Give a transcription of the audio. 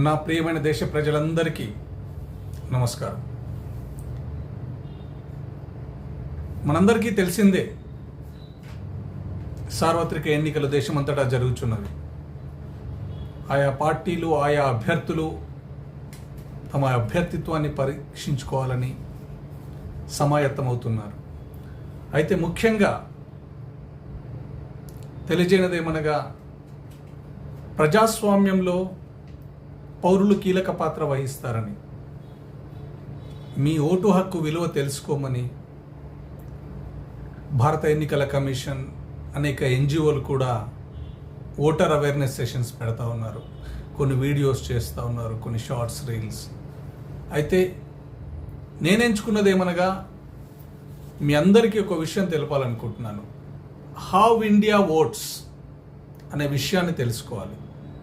నా ప్రియమైన దేశ ప్రజలందరికీ నమస్కారం. మనందరికీ తెలిసిందే, సార్వత్రిక ఎన్నికలు దేశమంతటా జరుగుతున్నవి. ఆయా పార్టీలు, ఆయా అభ్యర్థులు తమ అభ్యర్థిత్వాన్ని పరీక్షించుకోవాలని సమాయత్తమవుతున్నారు. అయితే ముఖ్యంగా తెలియజేయనదేమనగా, ప్రజాస్వామ్యంలో పౌరులు కీలక పాత్ర వహిస్తారని, మీ ఓటు హక్కు విలువ తెలుసుకోమని భారత ఎన్నికల కమిషన్, అనేక ఎన్జిఓలు కూడా ఓటర్ అవేర్నెస్ సెషన్స్ పెడతా ఉన్నారు. కొన్ని వీడియోస్ చేస్తూ ఉన్నారు, కొన్ని షార్ట్స్, రీల్స్. అయితే నేను ఎంచుకున్నది ఏమనగా, మీ అందరికీ ఒక విషయం తెలపాలనుకుంటున్నాను. హౌ ఇండియా ఓట్స్ అనే విషయాన్ని తెలుసుకోవాలి.